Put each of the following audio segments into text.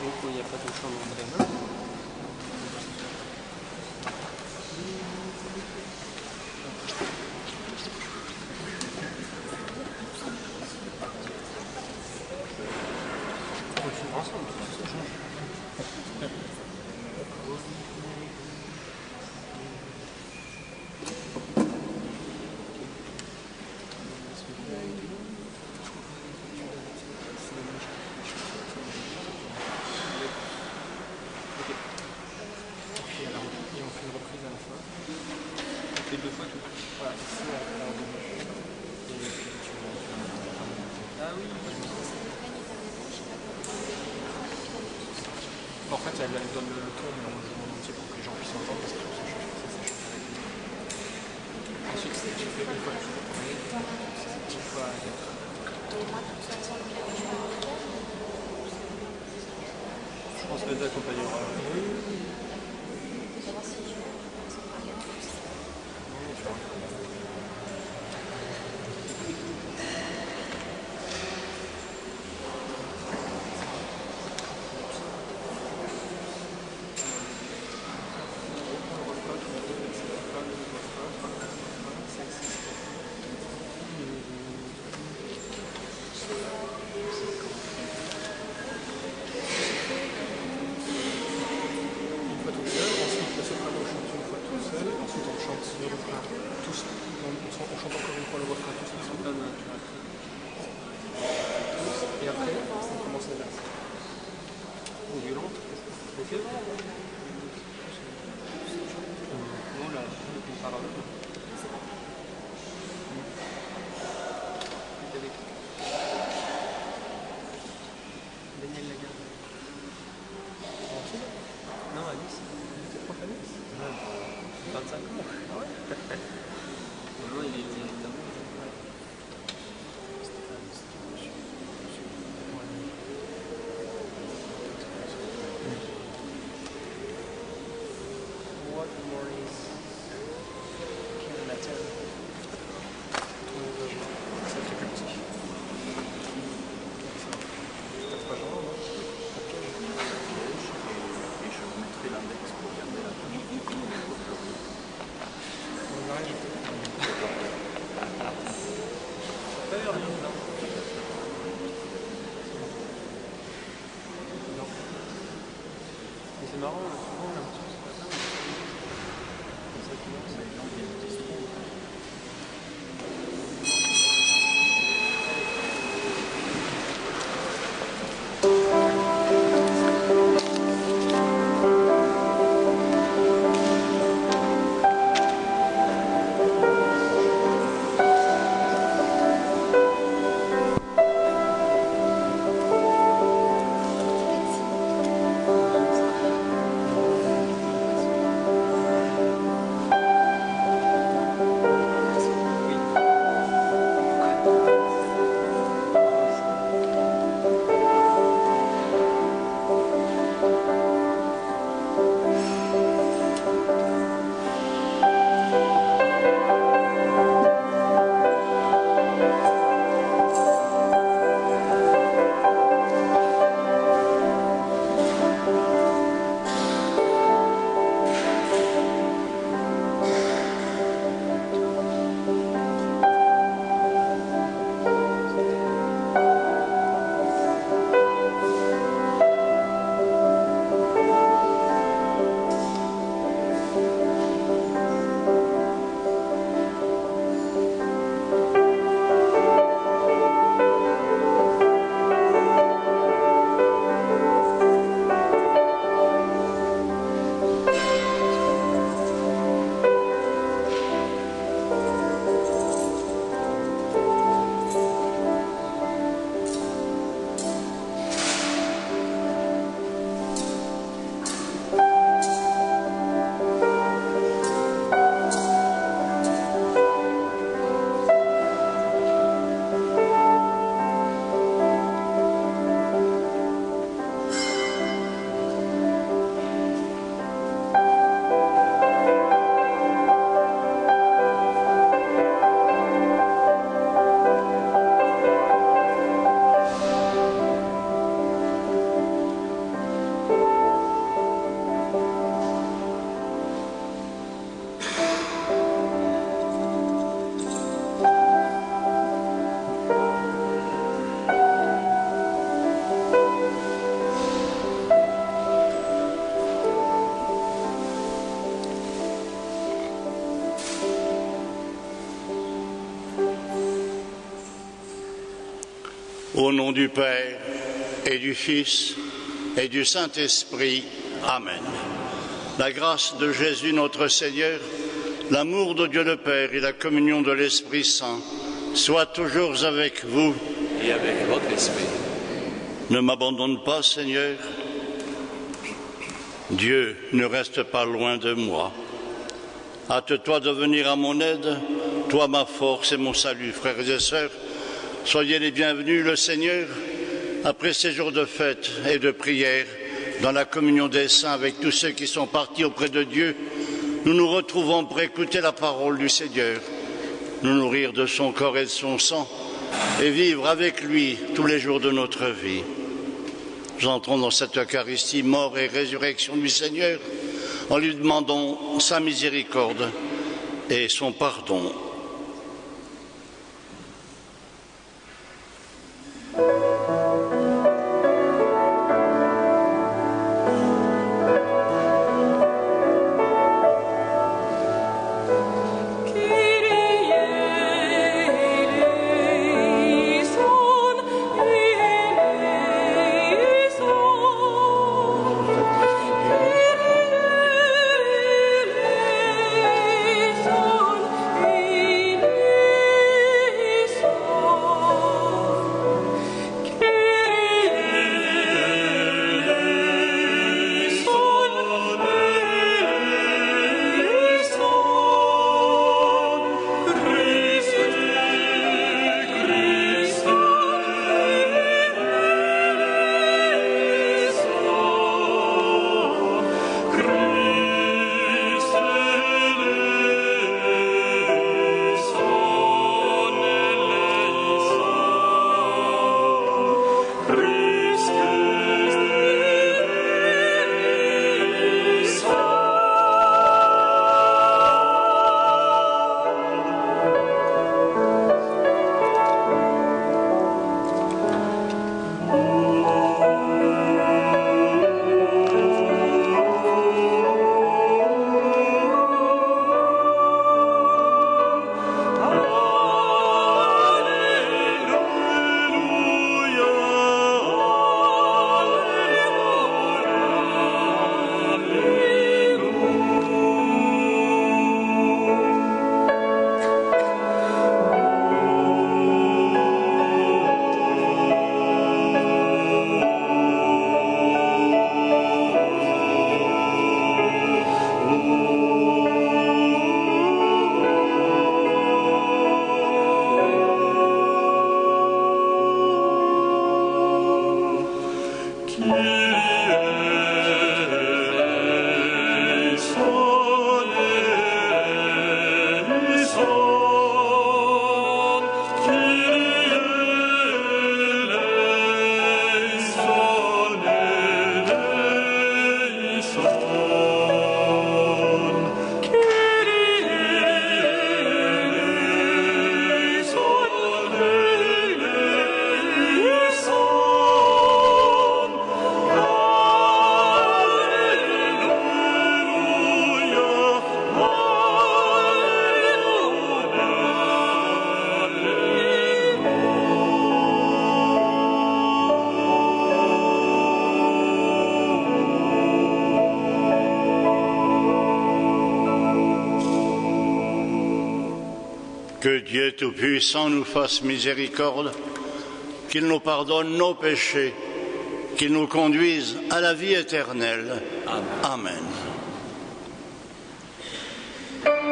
Donc il n'y a pas de chambre en gamin. Ensemble, ça change. C'est deux fois tout. Voilà, ici on fait un demi. Et puis tu ah oui. En fait, elle donne le ton mais en jouant entier pour que les gens puissent entendre parce que ça change. Ensuite, tu fais une fois le tour. Une fois. Je pense que les accompagnera. Oui. Et après, on commence à verser. Ou violente, ok. Non, là, on part là. Daniel Lagarde. Non, à Nice. C'est proche à Nice. 25 ans. Ah ouais. Non, il est directeur. Good morning. Quel matin. Ça fait plus petit. C'est pas genre, non? Et je vous mettrai l'index pour regarder la page. On va rien. Ça peut l'air bien, non? Non. Mais c'est marrant, souvent on a un petit peu ce matin. C'est ça qui marche, c'est les gens qui aiment les Au nom du Père et du Fils et du Saint-Esprit. Amen. La grâce de Jésus notre Seigneur, l'amour de Dieu le Père et la communion de l'Esprit Saint soient toujours avec vous. Et avec votre esprit. Ne m'abandonne pas, Seigneur. Dieu ne reste pas loin de moi. Hâte-toi de venir à mon aide, toi ma force et mon salut. Frères et sœurs, soyez les bienvenus. Le Seigneur, après ces jours de fête et de prière, dans la communion des saints avec tous ceux qui sont partis auprès de Dieu, nous nous retrouvons pour écouter la parole du Seigneur, nous nourrir de son corps et de son sang et vivre avec lui tous les jours de notre vie. Entrons dans cette Eucharistie, mort et résurrection du Seigneur, en lui demandant sa miséricorde et son pardon. Que Dieu Tout-Puissant nous fasse miséricorde, qu'il nous pardonne nos péchés, qu'il nous conduise à la vie éternelle. Amen. Gloria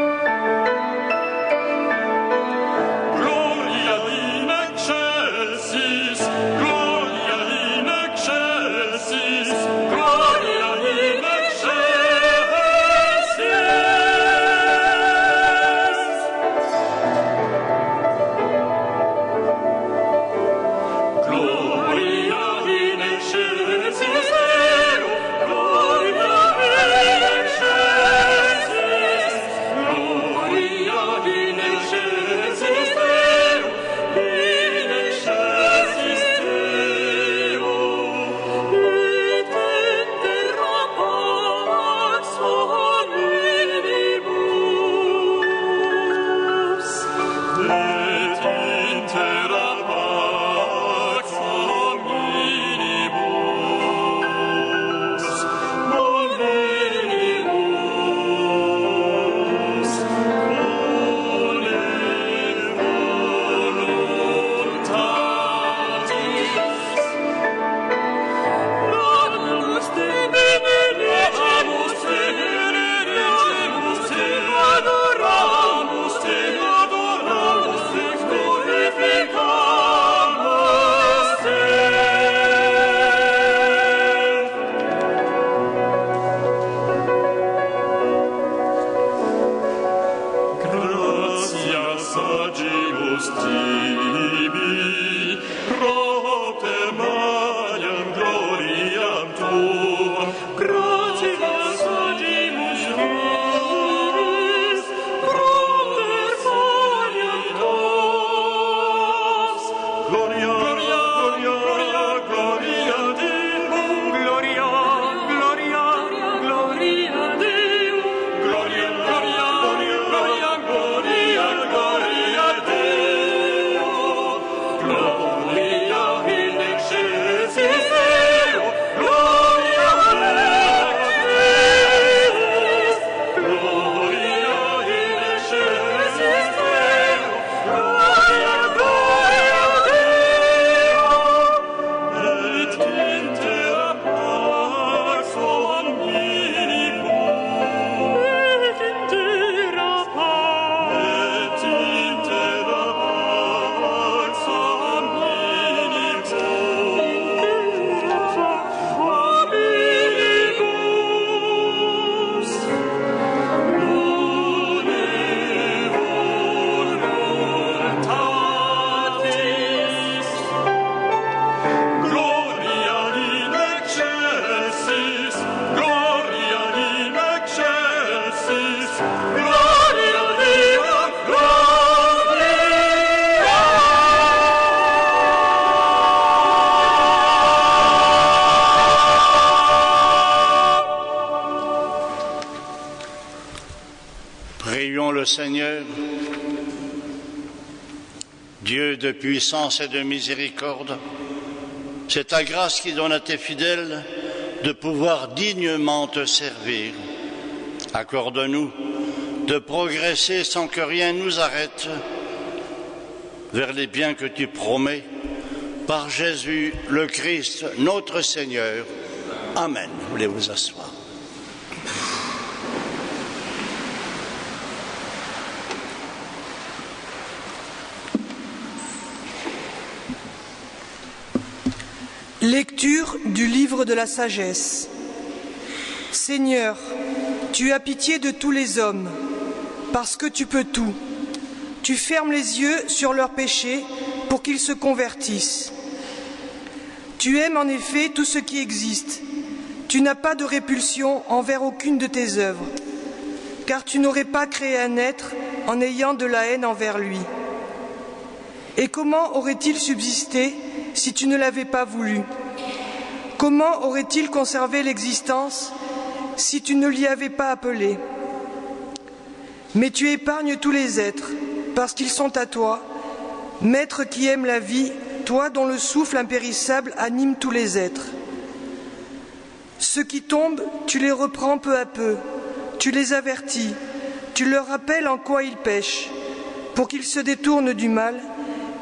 le Seigneur, Dieu de puissance et de miséricorde, c'est ta grâce qui donne à tes fidèles de pouvoir dignement te servir. Accorde-nous de progresser sans que rien nous arrête vers les biens que tu promets, par Jésus le Christ, notre Seigneur. Amen. Vous voulez vous asseoir. Lecture du livre de la sagesse. Seigneur, tu as pitié de tous les hommes, parce que tu peux tout. Tu fermes les yeux sur leurs péchés pour qu'ils se convertissent. Tu aimes en effet tout ce qui existe. Tu n'as pas de répulsion envers aucune de tes œuvres, car tu n'aurais pas créé un être en ayant de la haine envers lui. Et comment aurait-il subsisté si tu ne l'avais pas voulu? Comment aurait-il conservé l'existence si tu ne l'y avais pas appelé? Mais tu épargnes tous les êtres, parce qu'ils sont à toi, Maître qui aime la vie, toi dont le souffle impérissable anime tous les êtres. Ceux qui tombent, tu les reprends peu à peu, tu les avertis, tu leur rappelles en quoi ils pêchent, pour qu'ils se détournent du mal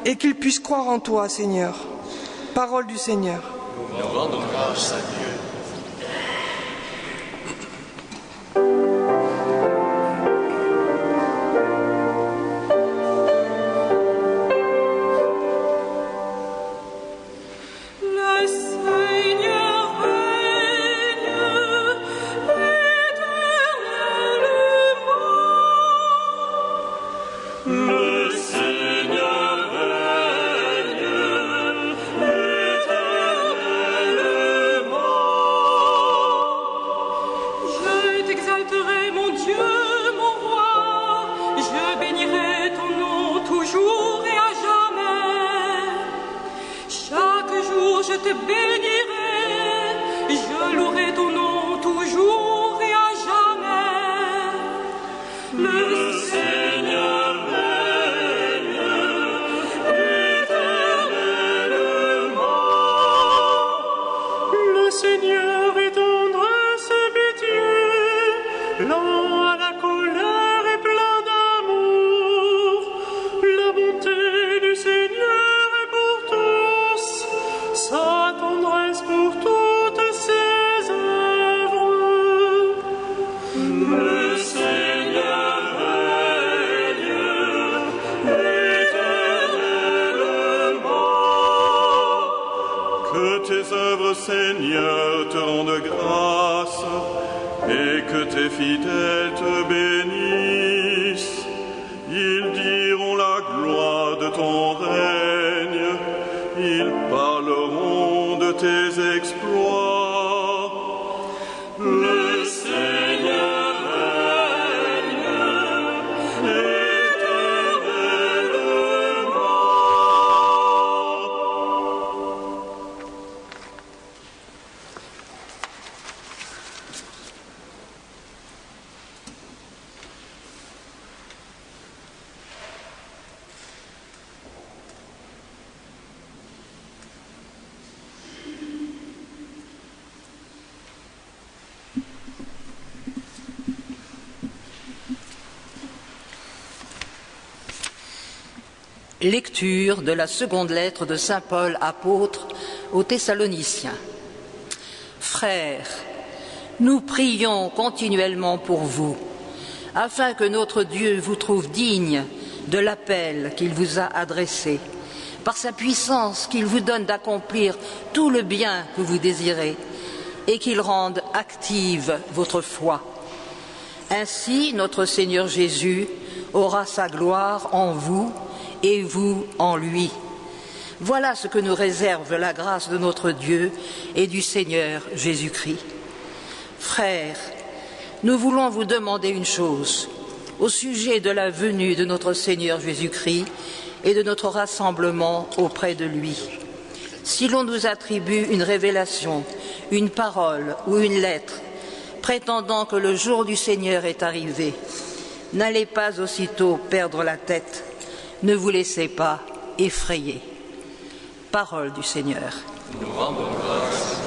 et qu'ils puissent croire en toi, Seigneur. Parole du Seigneur. Nous rendons grâce à Dieu. Seigneur, te rendent grâce et que tes fidèles te bénissent. Ils diront la gloire de ton règne, ils parleront de tes exploits. Le Seigneur règne éternellement. Lecture de la seconde lettre de saint Paul apôtre aux Thessaloniciens. Frères, nous prions continuellement pour vous, afin que notre Dieu vous trouve digne de l'appel qu'il vous a adressé, par sa puissance qu'il vous donne d'accomplir tout le bien que vous désirez, et qu'il rende active votre foi. Ainsi, notre Seigneur Jésus aura sa gloire en vous, et vous en lui. Voilà ce que nous réserve la grâce de notre Dieu et du Seigneur Jésus-Christ. Frères, nous voulons vous demander une chose au sujet de la venue de notre Seigneur Jésus-Christ et de notre rassemblement auprès de lui. Si l'on nous attribue une révélation, une parole ou une lettre prétendant que le jour du Seigneur est arrivé, n'allez pas aussitôt perdre la tête, ne vous laissez pas effrayer. Parole du Seigneur. Nous rendons grâce.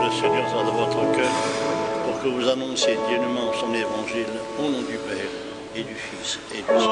Le Seigneur soit dans votre cœur pour que vous annonciez dignement son évangile au nom du Père et du Fils et du Saint-Esprit.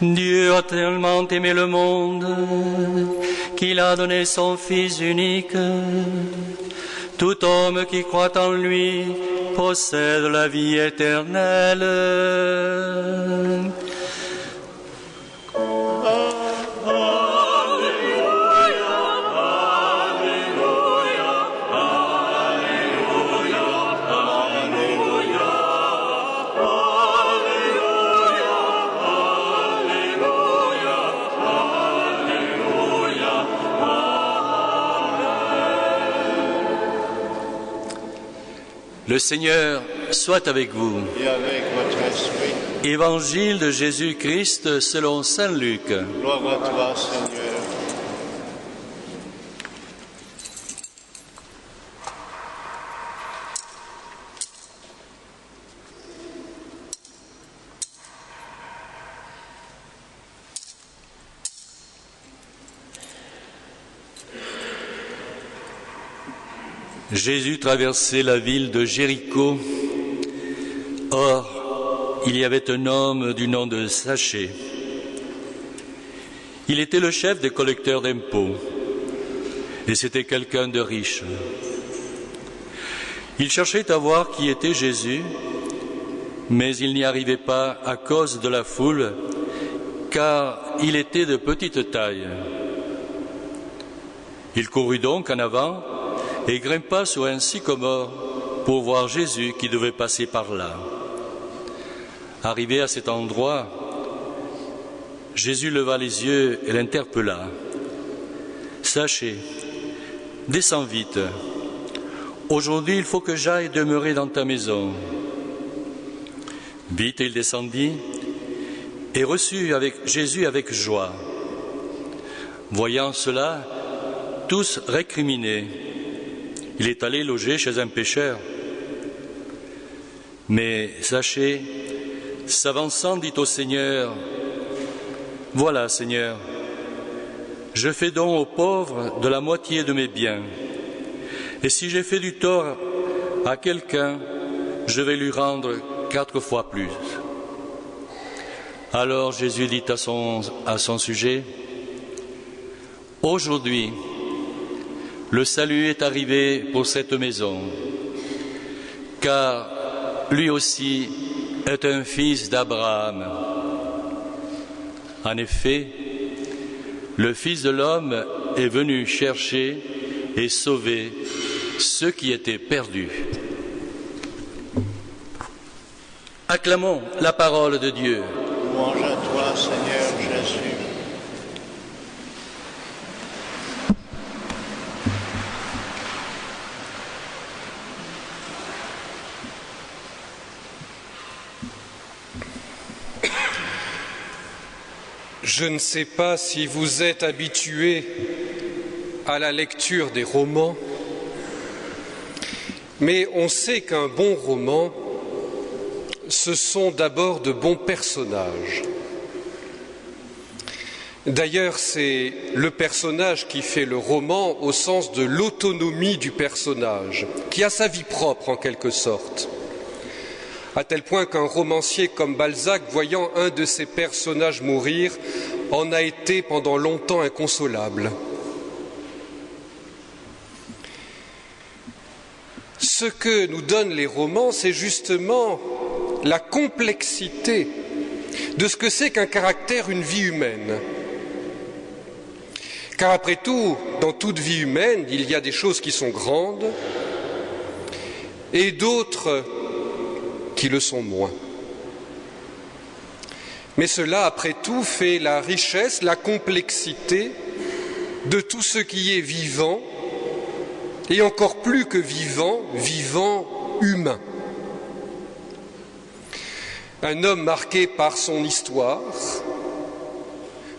Dieu a tellement aimé le monde qu'il a donné son Fils unique. Tout homme qui croit en lui possède la vie éternelle. Le Seigneur soit avec vous. Et avec votre esprit. Évangile de Jésus-Christ selon saint Luc. Gloire à toi, Seigneur. Jésus traversait la ville de Jéricho. Or, il y avait un homme du nom de Zachée. Il était le chef des collecteurs d'impôts et c'était quelqu'un de riche. Il cherchait à voir qui était Jésus, mais il n'y arrivait pas à cause de la foule, car il était de petite taille. Il courut donc en avant et grimpa sur un sycomore pour voir Jésus qui devait passer par là. Arrivé à cet endroit, Jésus leva les yeux et l'interpella. « Zachée, descends vite. Aujourd'hui, il faut que j'aille demeurer dans ta maison. » Vite, il descendit et reçut Jésus avec joie. Voyant cela, tous récriminaient. Il est allé loger chez un pécheur. Mais Zachée, s'avançant, dit au Seigneur, « Voilà, Seigneur, je fais don aux pauvres de la moitié de mes biens. Et si j'ai fait du tort à quelqu'un, je vais lui rendre 4 fois plus. » Alors Jésus dit à son sujet, « Aujourd'hui, le salut est arrivé pour cette maison, car lui aussi est un fils d'Abraham. En effet, le Fils de l'homme est venu chercher et sauver ceux qui étaient perdus. » Acclamons la parole de Dieu. Louange à toi, Seigneur Jésus. Je ne sais pas si vous êtes habitués à la lecture des romans, mais on sait qu'un bon roman, ce sont d'abord de bons personnages. D'ailleurs, c'est le personnage qui fait le roman au sens de l'autonomie du personnage, qui a sa vie propre en quelque sorte. À tel point qu'un romancier comme Balzac, voyant un de ses personnages mourir, en a été pendant longtemps inconsolable. Ce que nous donnent les romans, c'est justement la complexité de ce que c'est qu'un caractère, une vie humaine. Car après tout, dans toute vie humaine, il y a des choses qui sont grandes et d'autres qui le sont moins. Mais cela, après tout, fait la richesse, la complexité de tout ce qui est vivant, et encore plus que vivant, vivant humain. Un homme marqué par son histoire,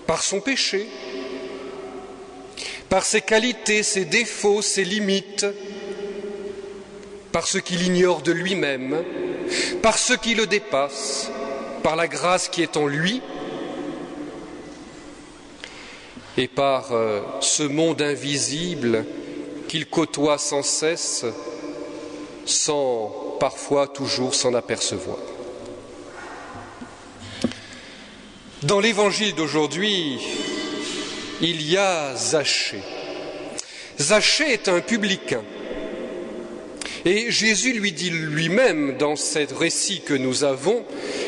par son péché, par ses qualités, ses défauts, ses limites, par ce qu'il ignore de lui-même, par ce qui le dépasse, par la grâce qui est en lui, et par ce monde invisible qu'il côtoie sans cesse, sans parfois toujours s'en apercevoir. Dans l'évangile d'aujourd'hui, il y a Zachée. Zachée est un publicain. Et Jésus lui dit lui-même dans ce récit que nous avons,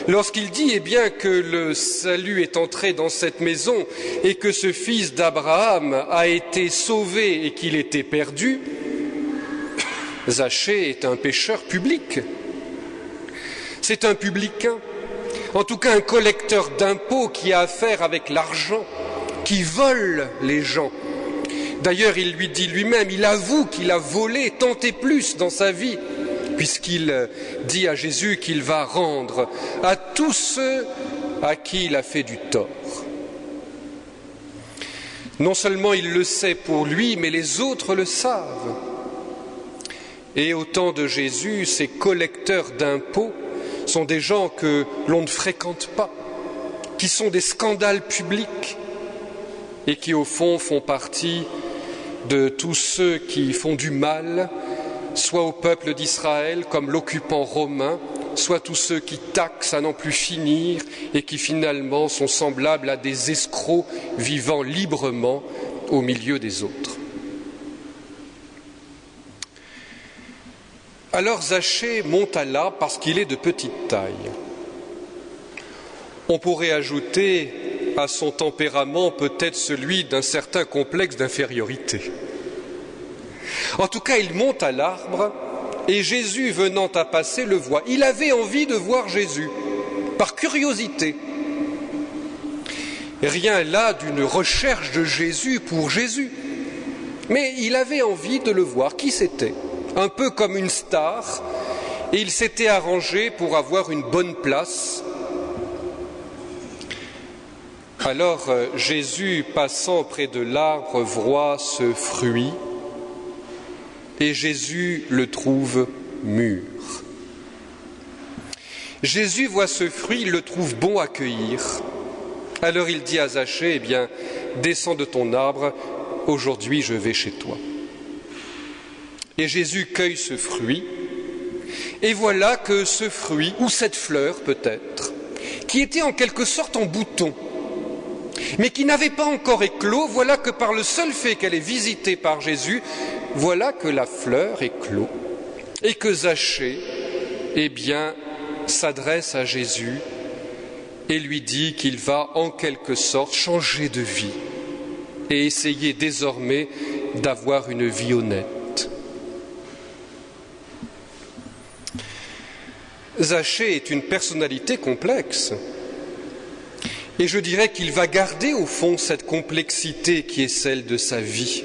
lorsqu'il dit que le salut est entré dans cette maison et que ce fils d'Abraham a été sauvé et qu'il était perdu, Zachée est un pécheur public. C'est un publicain, en tout cas un collecteur d'impôts qui a affaire avec l'argent, qui vole les gens. D'ailleurs, il lui dit lui-même, il avoue qu'il a volé tant et plus dans sa vie, puisqu'il dit à Jésus qu'il va rendre à tous ceux à qui il a fait du tort. Non seulement il le sait pour lui, mais les autres le savent. Et au temps de Jésus, ces collecteurs d'impôts sont des gens que l'on ne fréquente pas, qui sont des scandales publics et qui, au fond, font partie de tous ceux qui font du mal, soit au peuple d'Israël comme l'occupant romain, soit tous ceux qui taxent à n'en plus finir et qui finalement sont semblables à des escrocs vivant librement au milieu des autres. Alors Zachée monte à l'arbre parce qu'il est de petite taille. On pourrait ajouter à son tempérament peut-être celui d'un certain complexe d'infériorité. En tout cas, il monte à l'arbre et Jésus venant à passer le voit. Il avait envie de voir Jésus, par curiosité. Rien là d'une recherche de Jésus pour Jésus, mais il avait envie de le voir. Qui c'était ? Un peu comme une star, et il s'était arrangé pour avoir une bonne place. Alors Jésus, passant près de l'arbre, voit ce fruit et Jésus le trouve mûr. Jésus voit ce fruit, il le trouve bon à cueillir. Alors il dit à Zachée, descends de ton arbre, aujourd'hui je vais chez toi. Et Jésus cueille ce fruit, et voilà que ce fruit, ou cette fleur peut-être, qui était en quelque sorte en bouton, mais qui n'avait pas encore éclos, voilà que par le seul fait qu'elle est visitée par Jésus, voilà que la fleur éclot, et que Zachée, s'adresse à Jésus et lui dit qu'il va en quelque sorte changer de vie et essayer désormais d'avoir une vie honnête. Zachée est une personnalité complexe. Et je dirais qu'il va garder au fond cette complexité qui est celle de sa vie.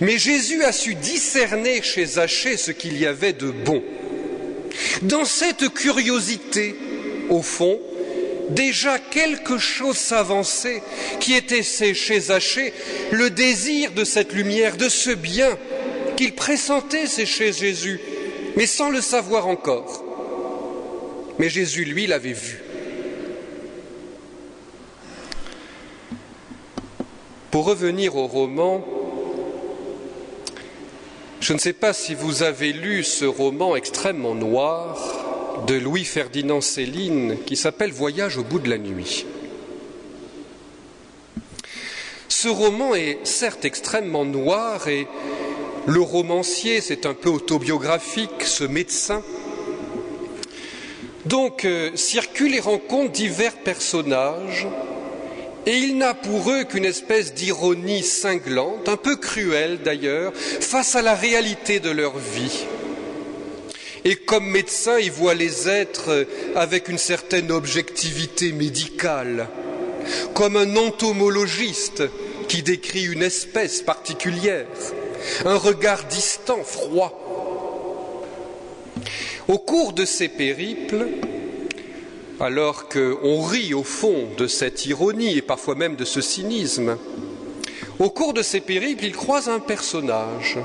Mais Jésus a su discerner chez Zachée ce qu'il y avait de bon. Dans cette curiosité, au fond, déjà quelque chose s'avançait qui était chez Zachée, le désir de cette lumière, de ce bien qu'il pressentait chez Jésus, mais sans le savoir encore. Mais Jésus, lui, l'avait vu. Pour revenir au roman, je ne sais pas si vous avez lu ce roman extrêmement noir de Louis-Ferdinand Céline qui s'appelle « Voyage au bout de la nuit ». Ce roman est certes extrêmement noir et le romancier, c'est un peu autobiographique, ce médecin. Donc circulent et rencontrent divers personnages et il n'a pour eux qu'une espèce d'ironie cinglante, un peu cruelle d'ailleurs, face à la réalité de leur vie. Et comme médecin, il voit les êtres avec une certaine objectivité médicale, comme un entomologiste qui décrit une espèce particulière, un regard distant, froid. Au cours de ces périples, alors qu'on rit au fond de cette ironie et parfois même de ce cynisme, au cours de ces périples, il croise un personnage.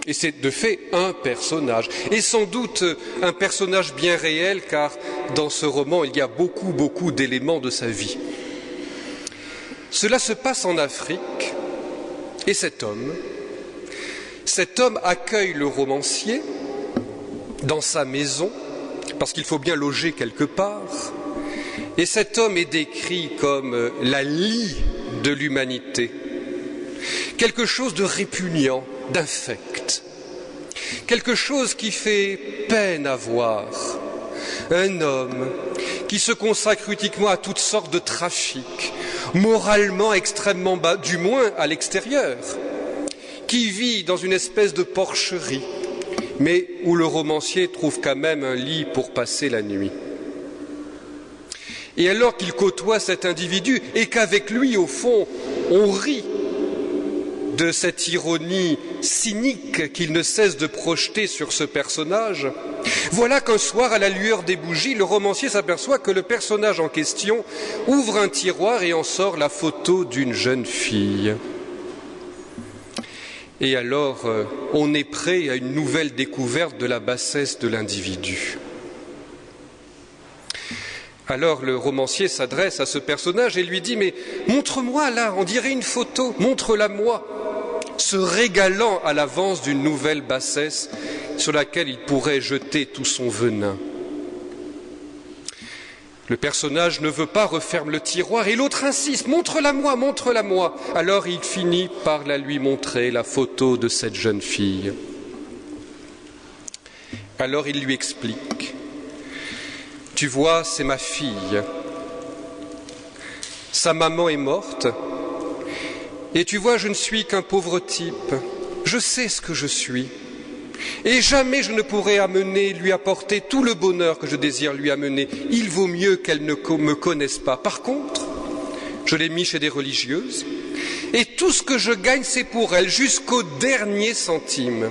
Et c'est de fait un personnage, et sans doute un personnage bien réel, car dans ce roman, il y a beaucoup d'éléments de sa vie. Cela se passe en Afrique, et cet homme accueille le romancier dans sa maison, parce qu'il faut bien loger quelque part, et cet homme est décrit comme la lie de l'humanité, quelque chose de répugnant, d'infect, quelque chose qui fait peine à voir, un homme qui se consacre uniquement à toutes sortes de trafics, moralement extrêmement bas, du moins à l'extérieur, qui vit dans une espèce de porcherie, mais où le romancier trouve quand même un lit pour passer la nuit. Et alors qu'il côtoie cet individu et qu'avec lui, au fond, on rit de cette ironie cynique qu'il ne cesse de projeter sur ce personnage, voilà qu'un soir, à la lueur des bougies, le romancier s'aperçoit que le personnage en question ouvre un tiroir et en sort la photo d'une jeune fille. Et alors, on est prêt à une nouvelle découverte de la bassesse de l'individu. Alors le romancier s'adresse à ce personnage et lui dit « Mais montre-moi là, on dirait une photo, montre-la-moi », se régalant à l'avance d'une nouvelle bassesse sur laquelle il pourrait jeter tout son venin. Le personnage ne veut pas, referme le tiroir et l'autre insiste « Montre-la-moi, montre-la-moi ». Alors il finit par la lui montrer, la photo de cette jeune fille. Alors il lui explique « Tu vois, c'est ma fille. Sa maman est morte. Et tu vois, je ne suis qu'un pauvre type. Je sais ce que je suis. Et jamais je ne pourrai lui apporter tout le bonheur que je désire lui amener. Il vaut mieux qu'elle ne me connaisse pas. Par contre, je l'ai mis chez des religieuses. Et tout ce que je gagne, c'est pour elle, jusqu'au dernier centime. »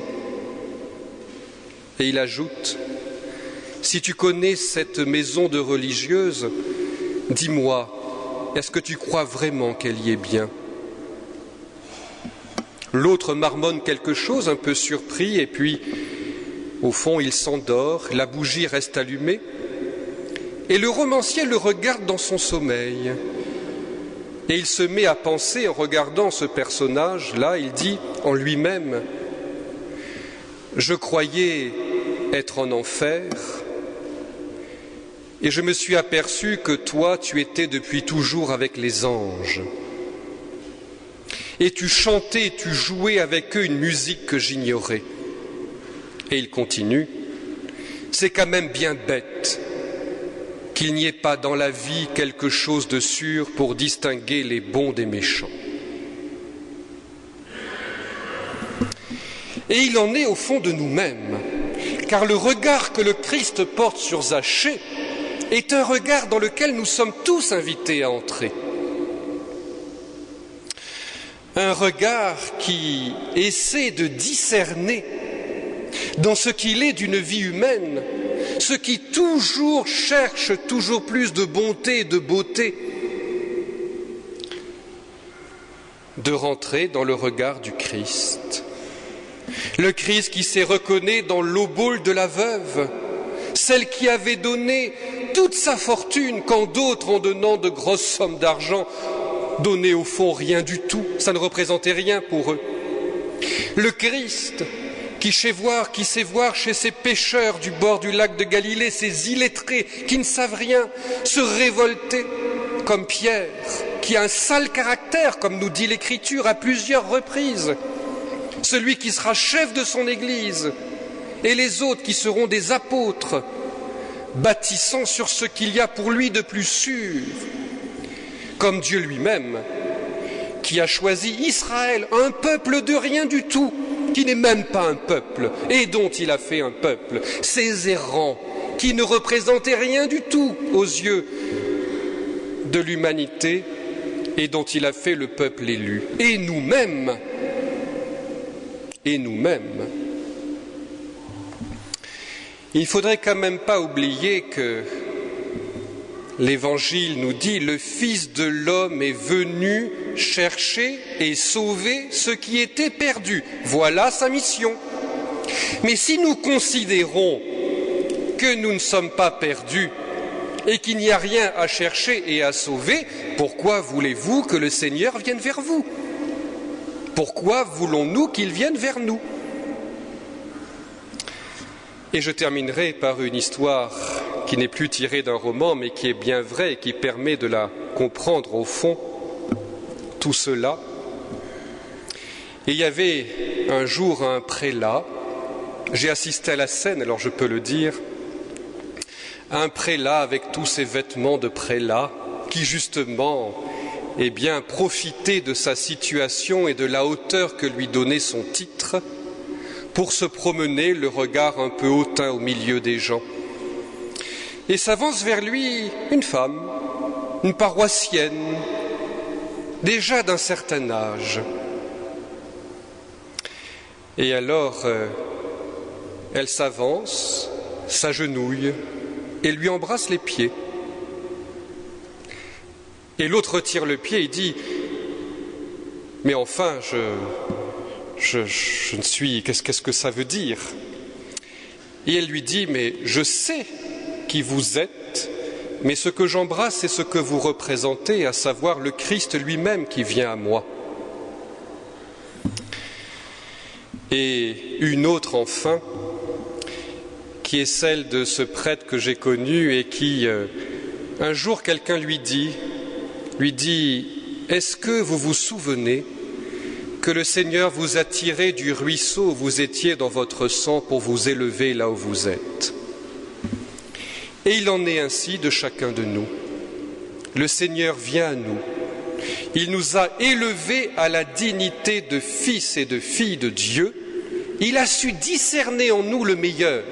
Et il ajoute « Si tu connais cette maison de religieuses, dis-moi, est-ce que tu crois vraiment qu'elle y est bien ?» L'autre marmonne quelque chose, un peu surpris, et puis, au fond, il s'endort, la bougie reste allumée, et le romancier le regarde dans son sommeil. Et il se met à penser, en regardant ce personnage-là, il dit en lui-même « Je croyais être en enfer, et je me suis aperçu que toi, tu étais depuis toujours avec les anges. Et tu chantais, tu jouais avec eux une musique que j'ignorais. » Et il continue, « C'est quand même bien bête qu'il n'y ait pas dans la vie quelque chose de sûr pour distinguer les bons des méchants. » Et il en est au fond de nous-mêmes, car le regard que le Christ porte sur Zachée est un regard dans lequel nous sommes tous invités à entrer. Un regard qui essaie de discerner dans ce qu'il est d'une vie humaine, ce qui toujours cherche toujours plus de bonté et de beauté, de rentrer dans le regard du Christ. Le Christ qui s'est reconnu dans l'obole de la veuve, celle qui avait donné toute sa fortune quand d'autres, en donnant de grosses sommes d'argent, donnaient au fond rien du tout, ça ne représentait rien pour eux. Le Christ qui sait voir chez ces pêcheurs du bord du lac de Galilée, ces illettrés qui ne savent rien, se révolter comme Pierre, qui a un sale caractère, comme nous dit l'Écriture à plusieurs reprises, celui qui sera chef de son Église, et les autres qui seront des apôtres, bâtissant sur ce qu'il y a pour lui de plus sûr. comme Dieu lui-même, qui a choisi Israël, un peuple de rien du tout, qui n'est même pas un peuple, et dont il a fait un peuple, ces errants, qui ne représentaient rien du tout aux yeux de l'humanité, et dont il a fait le peuple élu. Et nous-mêmes, il ne faudrait quand même pas oublier que l'Évangile nous dit « Le Fils de l'homme est venu chercher et sauver ce qui était perdu. Voilà sa mission. » Mais si nous considérons que nous ne sommes pas perdus et qu'il n'y a rien à chercher et à sauver, pourquoi voulez-vous que le Seigneur vienne vers vous? Pourquoi voulons-nous qu'il vienne vers nous? Et je terminerai par une histoire qui n'est plus tirée d'un roman, mais qui est bien vraie et qui permet de la comprendre au fond, tout cela. Et il y avait un jour un prélat, j'ai assisté à la scène, alors je peux le dire, un prélat avec tous ses vêtements de prélat, qui justement, profitait de sa situation et de la hauteur que lui donnait son titre, pour se promener, le regard un peu hautain au milieu des gens. Et s'avance vers lui une femme, une paroissienne, déjà d'un certain âge. Et alors, elle s'avance, s'agenouille et lui embrasse les pieds. Et l'autre tire le pied et dit « Mais enfin, je ne suis... Qu'est-ce que ça veut dire ?» Et elle lui dit « Mais je sais qui vous êtes, mais ce que j'embrasse, c'est ce que vous représentez, à savoir le Christ lui-même qui vient à moi. » Et une autre, enfin, qui est celle de ce prêtre que j'ai connu et qui, un jour, quelqu'un lui dit « Est-ce que vous vous souvenez que le Seigneur vous a tiré du ruisseau où vous étiez dans votre sang pour vous élever là où vous êtes? » Et il en est ainsi de chacun de nous. Le Seigneur vient à nous. Il nous a élevés à la dignité de fils et de filles de Dieu. Il a su discerner en nous le meilleur.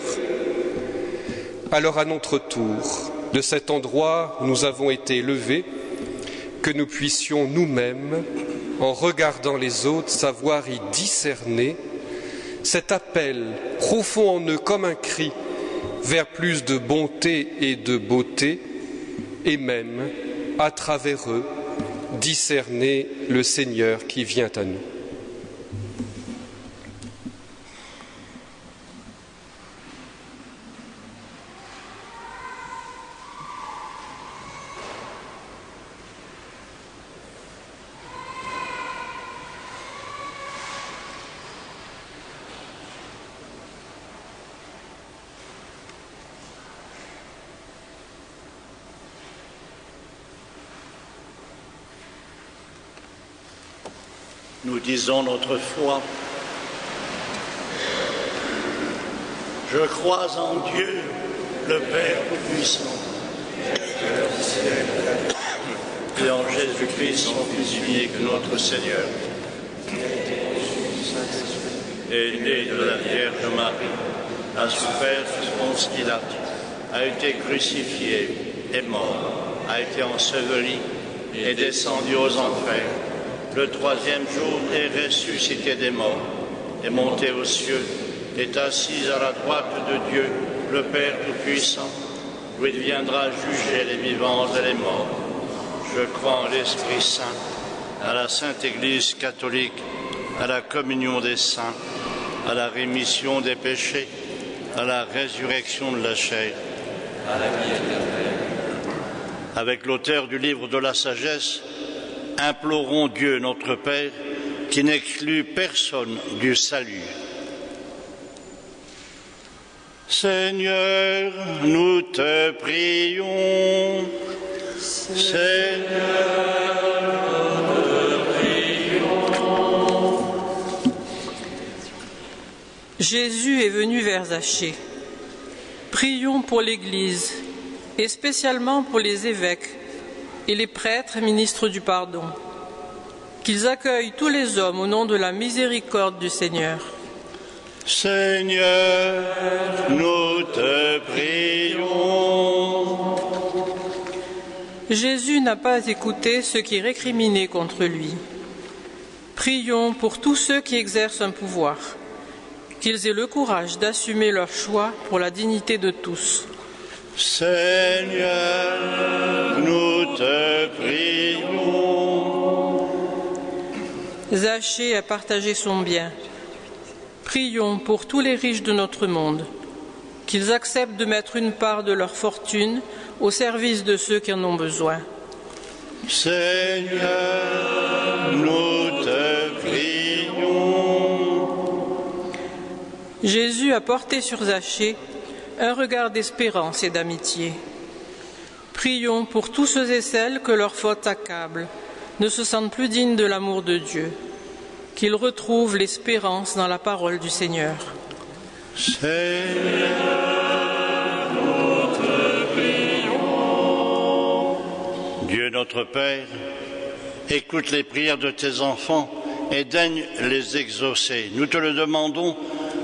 Alors à notre tour, de cet endroit où nous avons été élevés, que nous puissions nous-mêmes, en regardant les autres, savoir y discerner cet appel profond en eux comme un cri vers plus de bonté et de beauté, et même, à travers eux, discerner le Seigneur qui vient à nous. Nous disons notre foi. Je crois en Dieu, le Père Tout-Puissant, et en Jésus-Christ, son Fils unique, notre Seigneur, est né de la Vierge Marie, a souffert sous Ponce Pilate, a été crucifié, est mort, a été enseveli et descendu aux enfers. Le troisième jour est ressuscité des morts, est monté aux cieux, est assis à la droite de Dieu, le Père Tout-Puissant, où il viendra juger les vivants et les morts. Je crois en l'Esprit Saint, à la Sainte Église catholique, à la communion des saints, à la rémission des péchés, à la résurrection de la chair, à la vie éternelle. Avec l'auteur du livre de la sagesse, implorons Dieu notre Père, qui n'exclut personne du salut. Seigneur, nous te prions. Seigneur, nous te prions. Jésus est venu vers Zachée. Prions pour l'Église, et spécialement pour les évêques, et les prêtres et ministres du pardon. Qu'ils accueillent tous les hommes au nom de la miséricorde du Seigneur. Seigneur, nous te prions. Jésus n'a pas écouté ceux qui récriminaient contre lui. Prions pour tous ceux qui exercent un pouvoir, qu'ils aient le courage d'assumer leur choix pour la dignité de tous. Seigneur, nous te prions. Zachée a partagé son bien. Prions pour tous les riches de notre monde, qu'ils acceptent de mettre une part de leur fortune au service de ceux qui en ont besoin. Seigneur, nous te prions. Jésus a porté sur Zachée un regard d'espérance et d'amitié. Prions pour tous ceux et celles que leurs fautes accablent, ne se sentent plus dignes de l'amour de Dieu, qu'ils retrouvent l'espérance dans la parole du Seigneur. Seigneur, nous te prions. Dieu notre Père, écoute les prières de tes enfants et daigne les exaucer. Nous te le demandons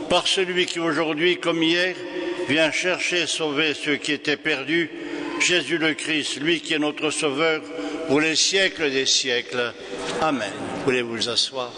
par celui qui aujourd'hui, comme hier, vient chercher et sauver ceux qui étaient perdus, Jésus le Christ, lui qui est notre Sauveur, pour les siècles des siècles. Amen. Voulez vous asseoir?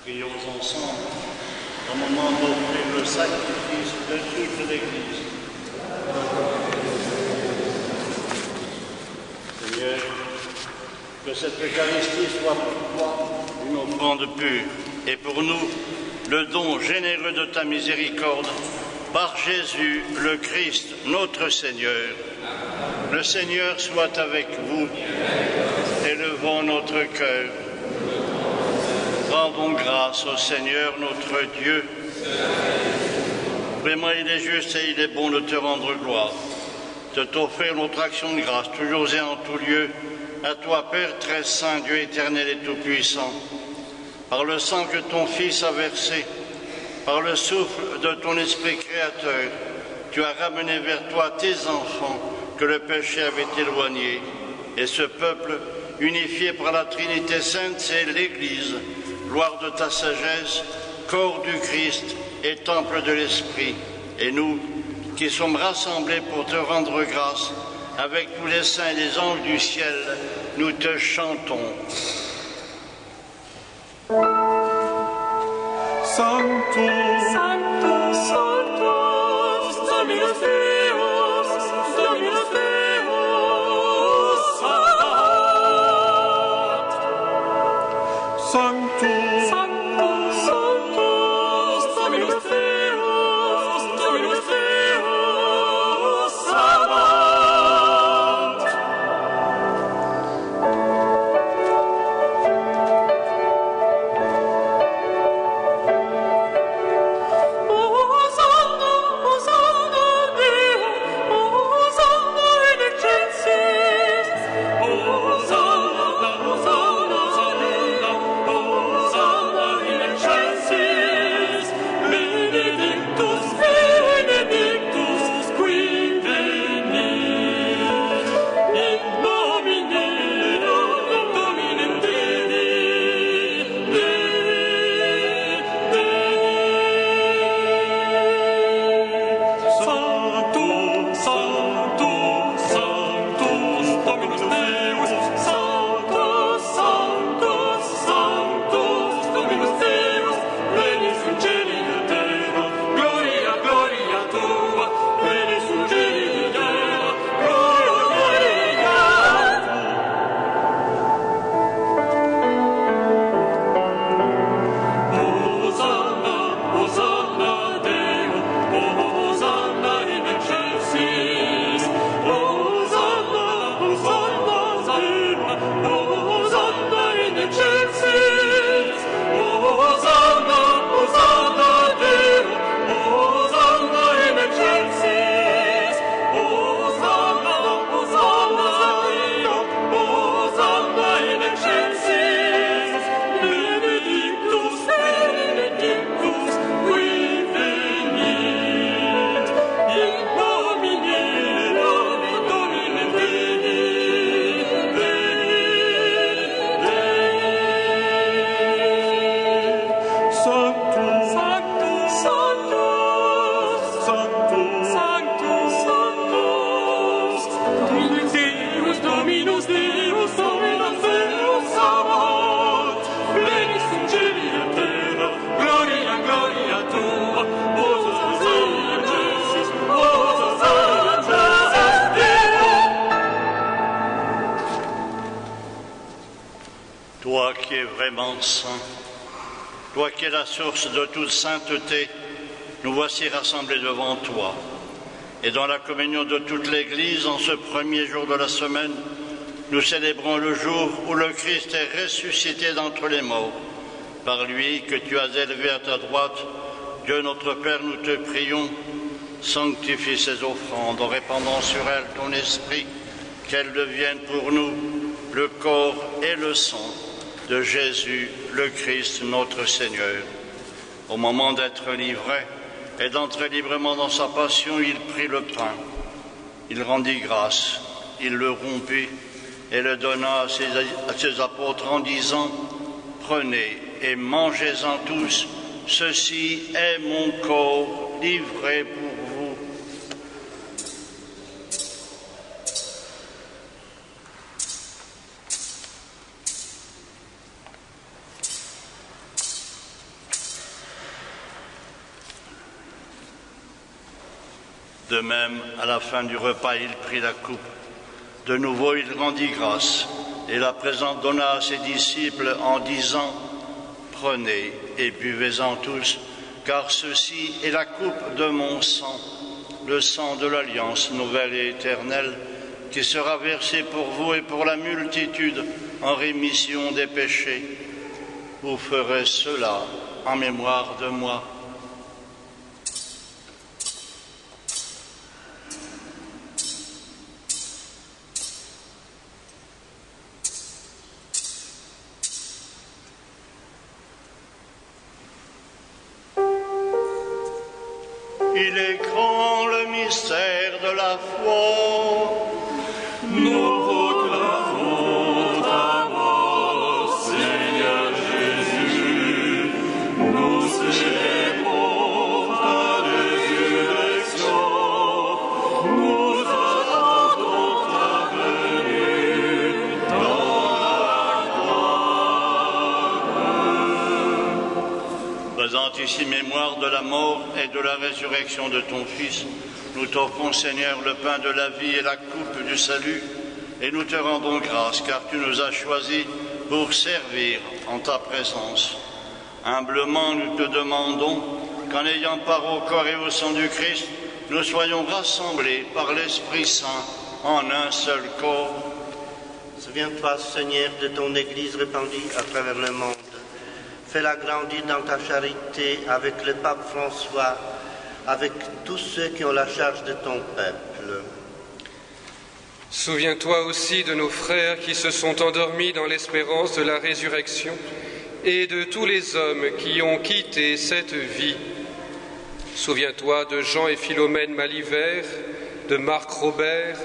Prions ensemble au moment d'offrir le sacrifice de toute l'Église. Seigneur, que cette Eucharistie soit pour toi une offrande pure et pour nous le don généreux de ta miséricorde par Jésus le Christ, notre Seigneur. Le Seigneur soit avec vous. Élevons notre cœur. Rendons grâce au Seigneur notre Dieu. Vraiment, il est juste et il est bon de te rendre gloire, de t'offrir notre action de grâce, toujours et en tout lieu, à toi, Père très saint, Dieu éternel et tout-puissant. Par le sang que ton Fils a versé, Par le souffle de ton esprit créateur, tu as ramené vers toi tes enfants que le péché avait éloignés. Et ce peuple, unifié par la Trinité sainte, c'est l'Église, gloire de ta sagesse, corps du Christ et temple de l'Esprit. Et nous, qui sommes rassemblés pour te rendre grâce, avec tous les saints et les anges du ciel, nous te chantons. Sanctus, Sanctus, Sanctus, Dominus Deus, Dominus Deus, Sabat. Sanctus, Sanctus, Sanctus, Dominus Deus, Dominus Deus, Sabat. Toi qui es vraiment saint, toi qui es la source de toute sainteté, nous voici rassemblés devant toi. Et dans la communion de toute l'Église, en ce premier jour de la semaine, nous célébrons le jour où le Christ est ressuscité d'entre les morts. Par lui que tu as élevé à ta droite, Dieu notre Père, nous te prions, sanctifie ces offrandes en répandant sur elles ton esprit, qu'elles deviennent pour nous le corps et le sang de Jésus, le Christ, notre Seigneur. Au moment d'être livré et d'entrer librement dans sa passion, il prit le pain, il rendit grâce, il le rompit et le donna à ses apôtres en disant « Prenez et mangez-en tous, ceci est mon corps livré pour vous. » De même, à la fin du repas, il prit la coupe. De nouveau, il rendit grâce et la donna à ses disciples en disant « Prenez et buvez-en tous, car ceci est la coupe de mon sang, le sang de l'alliance nouvelle et éternelle, qui sera versé pour vous et pour la multitude en rémission des péchés. Vous ferez cela en mémoire de moi. » Il est grand le mystère de la foi. Nous proclamons ta mort, Seigneur Jésus. Nous célébrons ta résurrection. Nous attendons ta venue dans la gloire. Faisant ici mémoire de la mort et de la résurrection de ton Fils, nous t'offrons, Seigneur, le pain de la vie et la coupe du salut, et nous te rendons grâce, car tu nous as choisis pour servir en ta présence. Humblement, nous te demandons qu'en ayant part au corps et au sang du Christ, nous soyons rassemblés par l'Esprit Saint en un seul corps. Souviens-toi, Seigneur, de ton Église répandue à travers le monde. Fais-la grandir dans ta charité avec le pape François, avec tous ceux qui ont la charge de ton peuple. Souviens-toi aussi de nos frères qui se sont endormis dans l'espérance de la résurrection et de tous les hommes qui ont quitté cette vie. Souviens-toi de Jean et Philomène Malivert, de Marc Robert,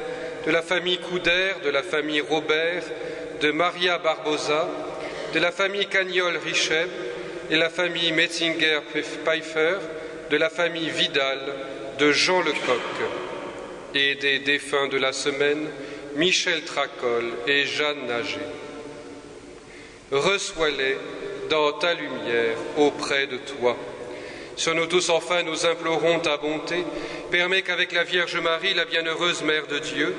de la famille Couder, de la famille Robert, de Maria Barbosa, de la famille Cagnol-Richeb et la famille Metzinger-Pfeiffer, de la famille Vidal, de Jean Lecoq et des défunts de la semaine, Michel Tracol et Jeanne Nager. Reçois-les dans ta lumière auprès de toi. Sur nous tous, enfin, nous implorons ta bonté. Permets qu'avec la Vierge Marie, la bienheureuse Mère de Dieu,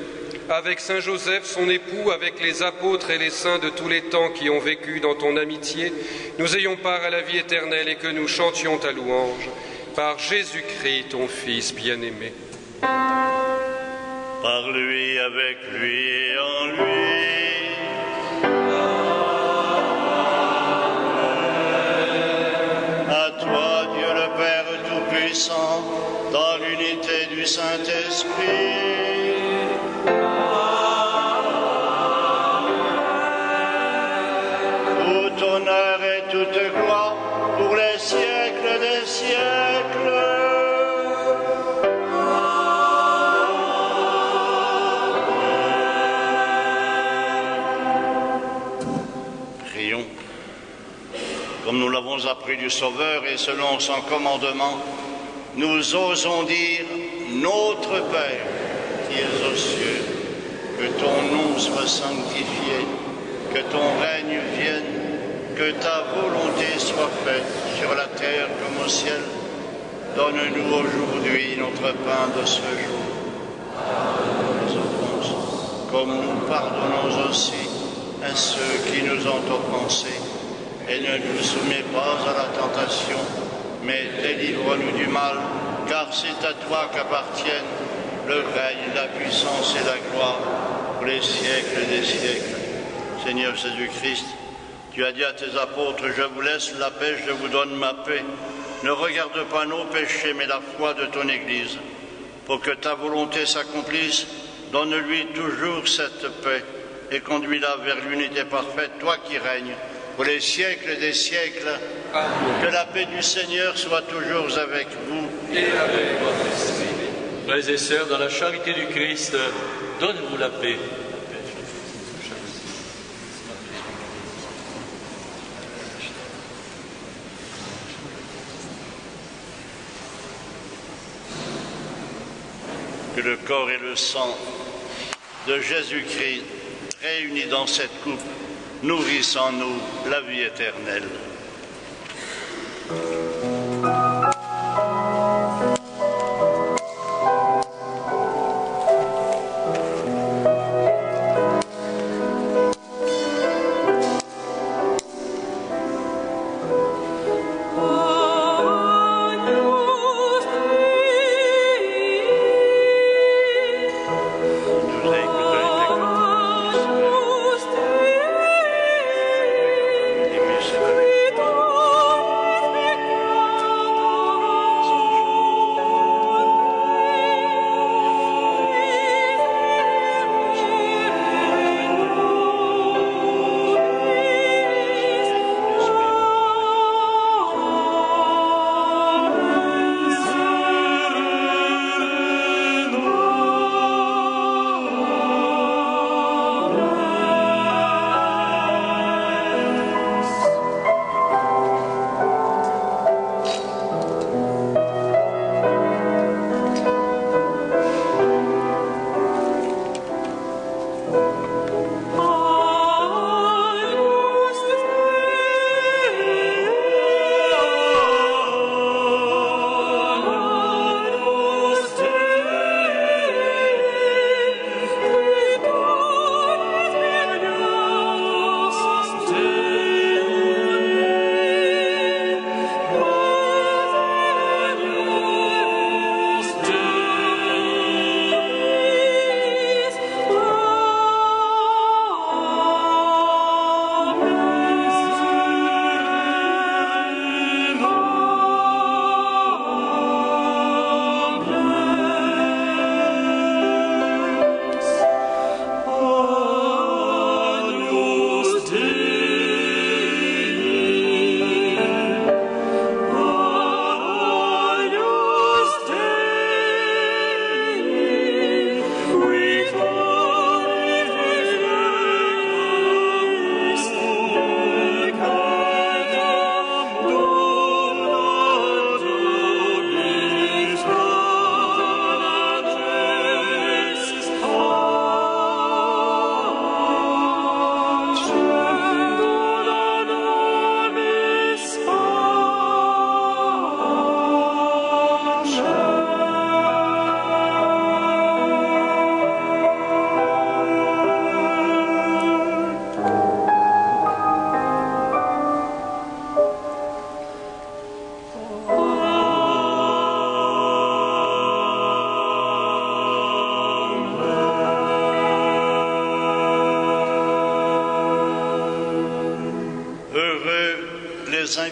avec Saint Joseph, son époux, avec les apôtres et les saints de tous les temps qui ont vécu dans ton amitié, nous ayons part à la vie éternelle et que nous chantions ta louange. Par Jésus-Christ, ton Fils bien-aimé. Par lui, avec lui et en lui. À toi, Dieu le Père Tout-Puissant, dans l'unité du Saint-Esprit. Tout honneur et toute gloire pour les siècles des siècles. Prions. Comme nous l'avons appris du Sauveur et selon son commandement, nous osons dire Notre Père qui es aux cieux, que ton nom soit sanctifié, que ton règne vienne, que ta volonté soit faite sur la terre comme au ciel. Donne-nous aujourd'hui notre pain de ce jour. Pardonne-nous les offenses, comme nous pardonnons aussi à ceux qui nous ont offensés. Et ne nous soumets pas à la tentation, mais délivre-nous du mal, car c'est à toi qu'appartiennent le règne, la puissance et la gloire pour les siècles des siècles. Seigneur Jésus-Christ, tu as dit à tes apôtres, je vous laisse la paix, je vous donne ma paix. Ne regarde pas nos péchés, mais la foi de ton Église. Pour que ta volonté s'accomplisse, donne-lui toujours cette paix et conduis-la vers l'unité parfaite, toi qui règnes pour les siècles des siècles. Amen. Que la paix du Seigneur soit toujours avec vous. Et avec votre esprit. Frères et sœurs, dans la charité du Christ, donne-vous la paix. Que le corps et le sang de Jésus-Christ réunis dans cette coupe nourrissent en nous la vie éternelle. Amen.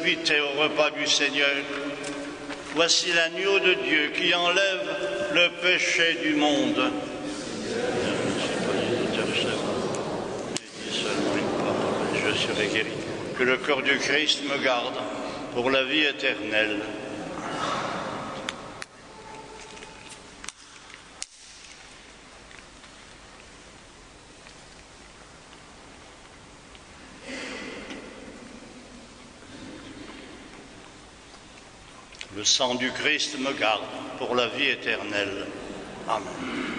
invité au repas du Seigneur. Voici l'agneau de Dieu qui enlève le péché du monde. Je serai guéri. Que le corps du Christ me garde pour la vie éternelle. Le sang du Christ me garde pour la vie éternelle. Amen.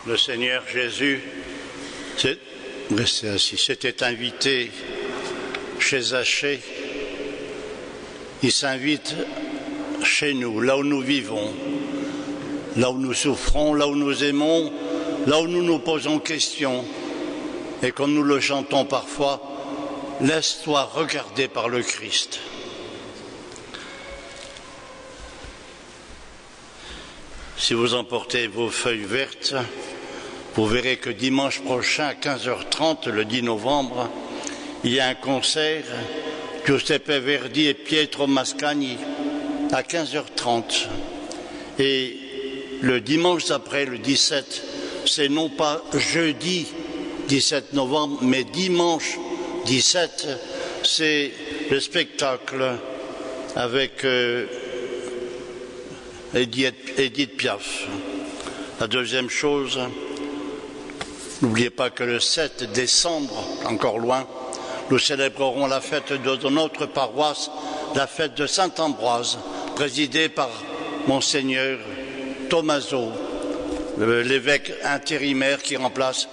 Le Seigneur Jésus, restez assis, s'était invité chez Zachée. Il s'invite chez nous, là où nous vivons, là où nous souffrons, là où nous aimons, là où nous nous posons questions. Et comme nous le chantons parfois, laisse-toi regarder par le Christ. Si vous emportez vos feuilles vertes, vous verrez que dimanche prochain à 15h30, le 10 novembre, il y a un concert Giuseppe Verdi et Pietro Mascagni à 15h30. Et le dimanche d'après, le 17, c'est non pas jeudi 17 novembre, mais dimanche 17, c'est le spectacle avec Edith Piaf. La deuxième chose, n'oubliez pas que le 7 décembre, encore loin, nous célébrerons la fête de notre paroisse, la fête de Saint-Ambroise, présidée par Monseigneur Tommaso, l'évêque intérimaire qui remplace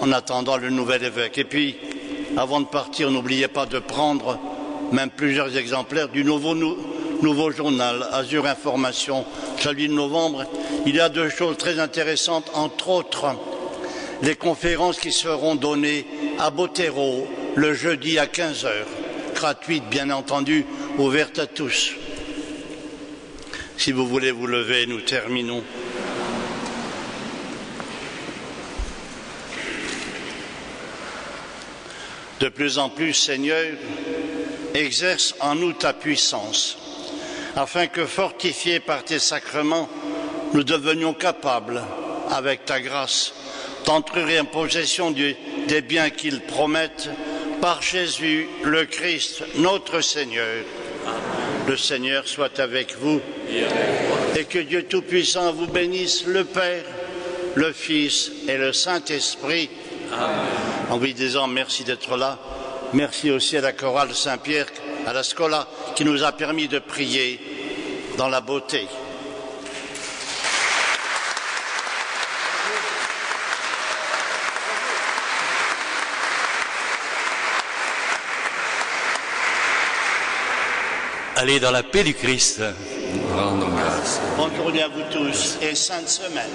en attendant le nouvel évêque. Et puis, avant de partir, n'oubliez pas de prendre même plusieurs exemplaires du nouveau journal Azur Information, celui de novembre. Il y a deux choses très intéressantes, entre autres les conférences qui seront données à Botero le jeudi à 15h, gratuites bien entendu, ouvertes à tous. Si vous voulez vous lever, nous terminons. De plus en plus, Seigneur, exerce en nous ta puissance, afin que, fortifiés par tes sacrements, nous devenions capables, avec ta grâce, d'entrer en possession des biens qu'ils promettent, par Jésus le Christ, notre Seigneur. Le Seigneur soit avec vous, et que Dieu Tout-Puissant vous bénisse, le Père, le Fils et le Saint-Esprit. En vous disant merci d'être là. Merci aussi à la chorale Saint-Pierre, à la Scola, qui nous a permis de prier dans la beauté. Allez dans la paix du Christ. Rendons grâce. Bonne journée à vous tous et sainte semaine.